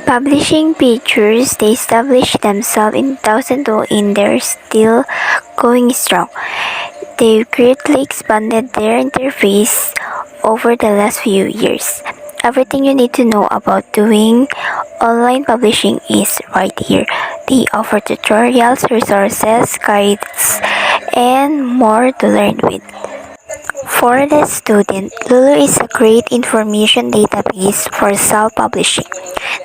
Publishing pictures, they established themselves in 2002 and they're still going strong. They've greatly expanded their interface over the last few years. Everything you need to know about doing online publishing is right here. They offer tutorials, resources, guides, and more to learn with. For the student, Lulu is a great information database for self-publishing.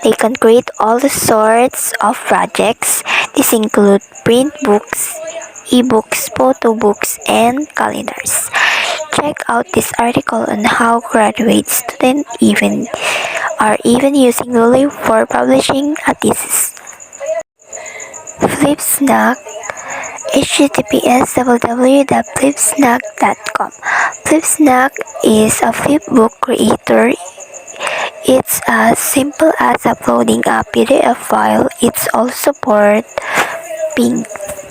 They can create all sorts of projects. These include print books, ebooks, photo books, and calendars. Check out this article on how graduate students are even using Lulu for publishing a thesis. Flipsnack https://flipsnack.com. Flipsnack is a flipbook creator. It's as simple as uploading a PDF file. It also supports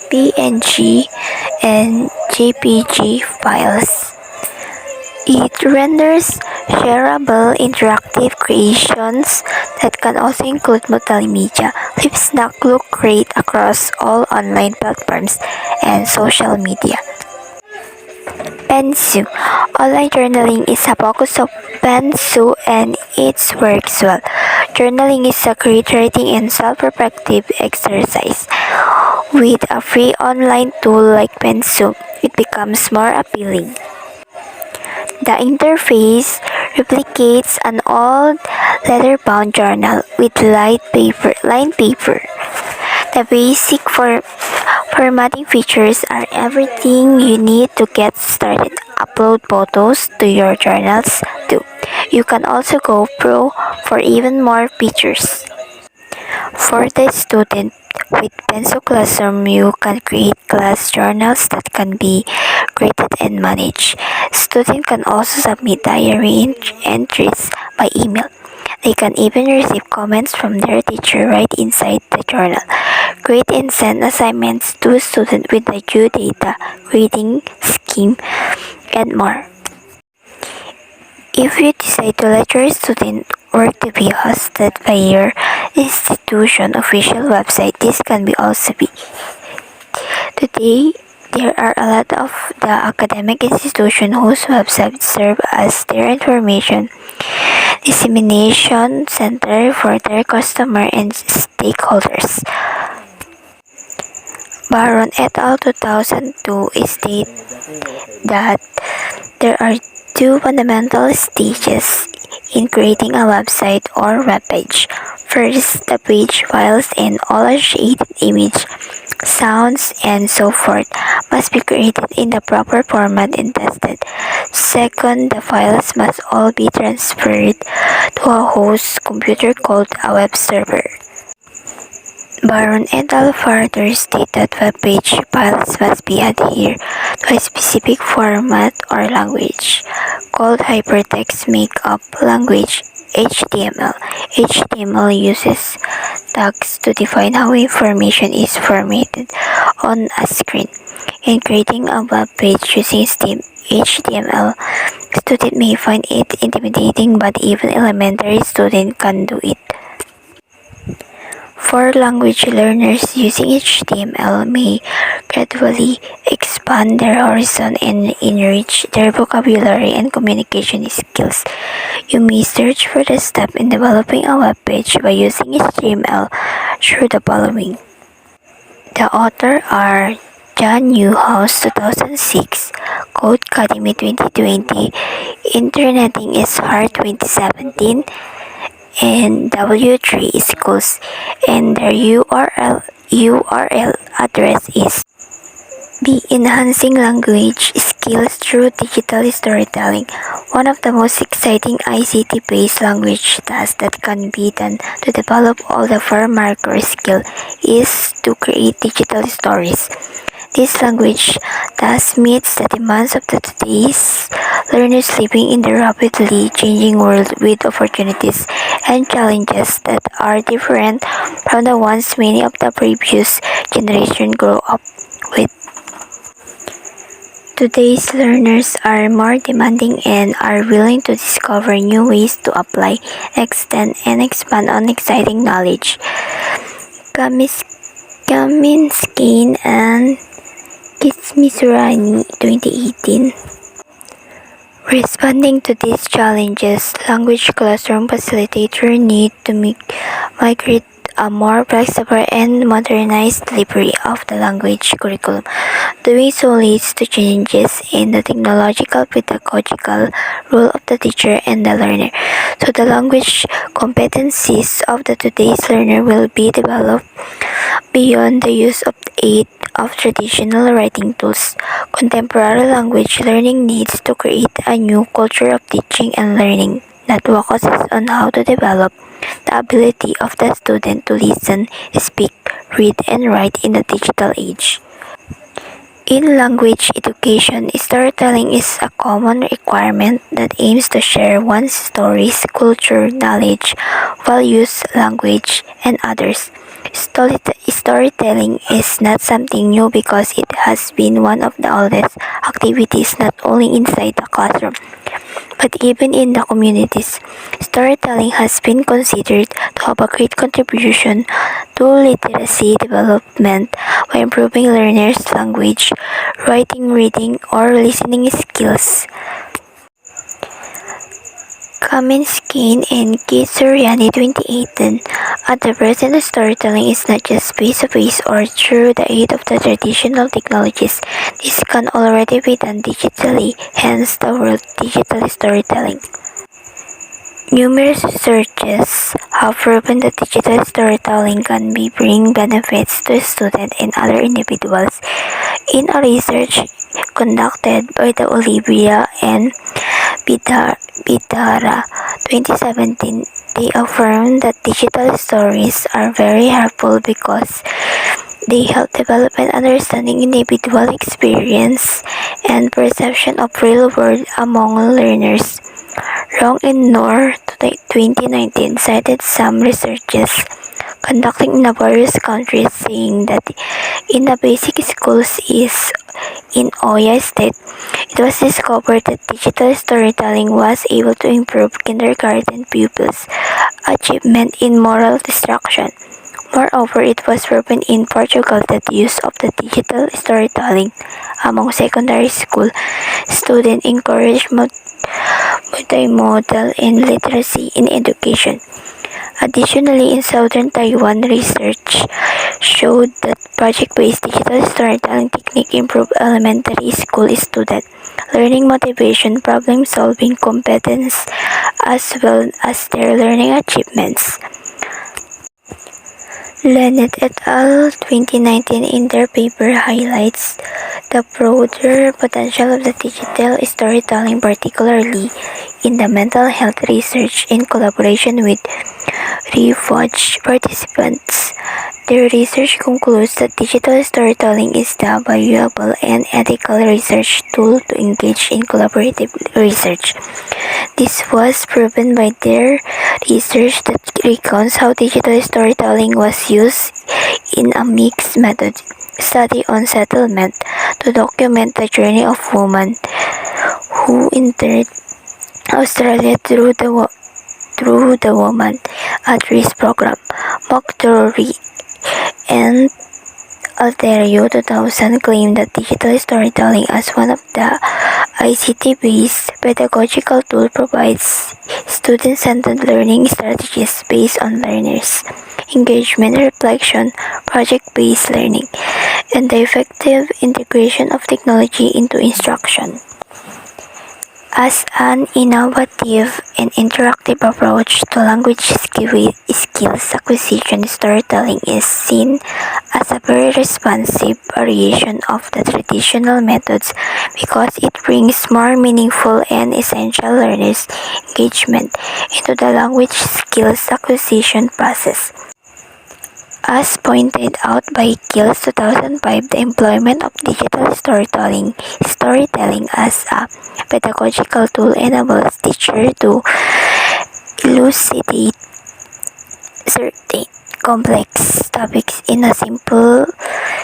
PNG and JPG files. It renders shareable interactive creations that can also include multimedia. Flipsnack looks great across all online platforms and social media. Pensu. Online journaling is a focus of Pensu and it works well. Journaling is a great writing and self-reflective exercise. With a free online tool like Pensu, it becomes more appealing. The interface replicates an old leather-bound journal with lined paper. The basic formatting features are everything you need to get started. Upload photos to your journals too. You can also go pro for even more features. For the student, with Pensu Classroom, you can create class journals that can be graded and managed. Students can also submit diary entries by email. They can even receive comments from their teacher right inside the journal. Grade and send assignments to students with the due data, grading scheme, and more. If you decide to let your student work to be hosted by your institution official website, this can also be. Today, there are a lot of the academic institutions whose websites serve as their information dissemination center for their customers and stakeholders. Baron et al. 2002 stated that there are two fundamental stages in creating a website or web page. First, the page files and all associated images, sounds, and so forth must be created in the proper format and tested. Second, the files must all be transferred to a host computer called a web server. Baron et al. Further state that web page files must be adhered to a specific format or language called hypertext markup language (HTML). HTML uses tags to define how information is formatted on a screen. In creating a web page using HTML, students may find it intimidating, but even elementary students can do it. For language learners, using HTML may gradually expand their horizon and enrich their vocabulary and communication skills. You may search for the steps in developing a web page by using HTML through the following. The author are John Newhouse 2006, Codecademy 2020, Interneting is Hard 2017, and W3 Schools, and their URL address is B. Enhancing language skills through digital storytelling. One of the most exciting ICT-based language tasks that can be done to develop all the 4 marker skill is to create digital stories. This language task meets the demands of today's learners living in the rapidly changing world with opportunities and challenges that are different from the ones many of the previous generation grew up with. Today's learners are more demanding and are willing to discover new ways to apply, extend, and expand on exciting knowledge. Kaminsky and Kismisurani, 2018. Responding to these challenges, Language Classroom facilitators need to migrate a more flexible and modernized delivery of the language curriculum. Doing so leads to changes in the technological pedagogical role of the teacher and the learner. So the language competencies of the today's learner will be developed beyond the use of traditional writing tools. Contemporary language learning needs to create a new culture of teaching and learning that focuses on how to develop the ability of the student to listen, speak, read, and write in the digital age. In language education, storytelling is a common requirement that aims to share one's stories, culture, knowledge, values, language, and others. Storytelling is not something new because it has been one of the oldest activities not only inside the classroom, but even in the communities. Storytelling has been considered to have a great contribution to literacy development by improving learners' language, writing, reading, or listening skills. Kaminsky and Kisuriani, 2018. At the present, storytelling is not just face-to-face or through the aid of the traditional technologies. This can already be done digitally, hence the word digital storytelling. Numerous researches have proven that digital storytelling can bring benefits to students and other individuals. In a research conducted by the Olivia and Bidara 2017, they affirmed that digital stories are very helpful because they help develop an understanding individual experience and perception of real world among learners. Rong and Noor 2019 cited some researches conducted in various countries saying that in the basic schools in Oyo State, it was discovered that digital storytelling was able to improve kindergarten pupils' achievement in moral instruction. Moreover, it was proven in Portugal that the use of the digital storytelling among secondary school students encouraged multimodal and literacy in education. Additionally, in southern Taiwan, research showed that project-based digital storytelling technique improved elementary school student learning motivation, problem-solving competence, as well as their learning achievements. Leonard et al. 2019 in their paper highlights the broader potential of the digital storytelling, particularly in the mental health research in collaboration with research participants. Their research concludes that digital storytelling is the valuable and ethical research tool to engage in collaborative research. This was proven by their research that recounts how digital storytelling was used in a mixed method study on settlement to document the journey of women who entered Australia through the Women at Risk program. McDrory and Alterio 2000 claimed that digital storytelling as one of the ICT-based pedagogical tool provides student-centered learning strategies based on learners' engagement, reflection, project-based learning, and the effective integration of technology into instruction. As an innovative and interactive approach to language skills acquisition, storytelling is seen as a very responsive variation of the traditional methods because it brings more meaningful and essential learners' engagement into the language skills acquisition process. As pointed out by Gills 2005, the employment of digital storytelling as a pedagogical tool enables teachers to elucidate certain complex topics in a simple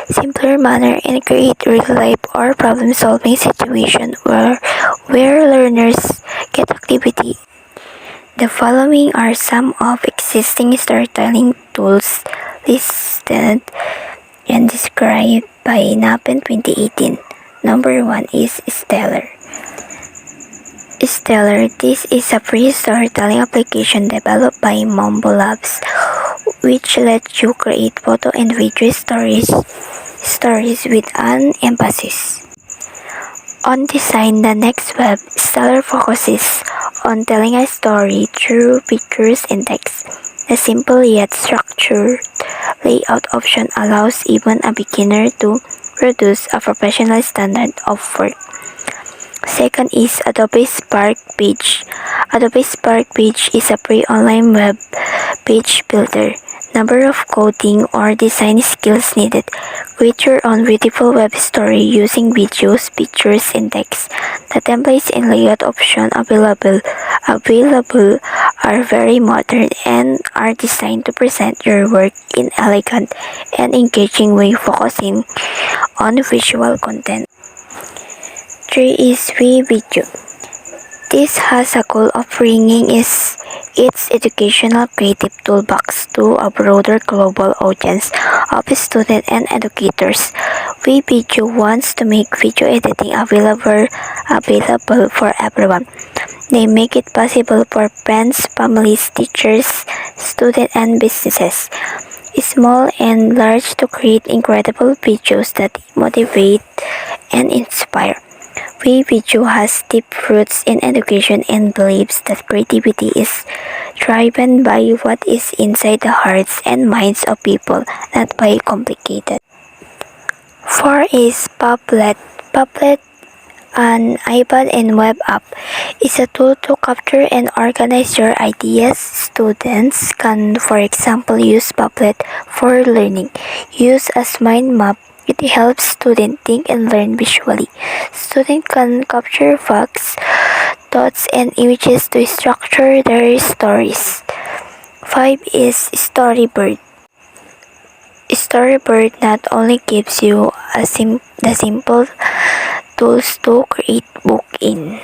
simpler manner and create real-life or problem-solving situation where learners get activity. The following are some of existing storytelling tools listed and described by NAPEN 2018. Number 1 is Stellar. Stellar, this is a free storytelling application developed by Mambo Labs, which lets you create photo and video stories with an emphasis on design. The next web, Stellar focuses on telling a story through pictures and text. The simple yet structured layout option allows even a beginner to produce a professional standard of work. Second is Adobe Spark Page. Adobe Spark Page is a free online web page builder. Number of coding or design skills needed. Create your own beautiful web story using videos, pictures, and text. The templates and layout options available are very modern and are designed to present your work in elegant and engaging way, focusing on visual content. 3 is WeVideo. This has a goal of bringing its educational creative toolbox to a broader global audience of students and educators. WeVideo wants to make video editing available for everyone. They make it possible for friends, families, teachers, students, and businesses, small and large, to create incredible videos that motivate and inspire. WeVideo has deep roots in education and believes that creativity is driven by what is inside the hearts and minds of people, not by complicated. 4 is Padlet. Padlet, an iPad and web app, is a tool to capture and organize your ideas. Students can, for example, use Padlet for learning. Used as mind map, it helps students think and learn visually. Students can capture facts, thoughts, and images to structure their stories. 5 is Storybird. Storybird not only gives you the simple tools to create book in,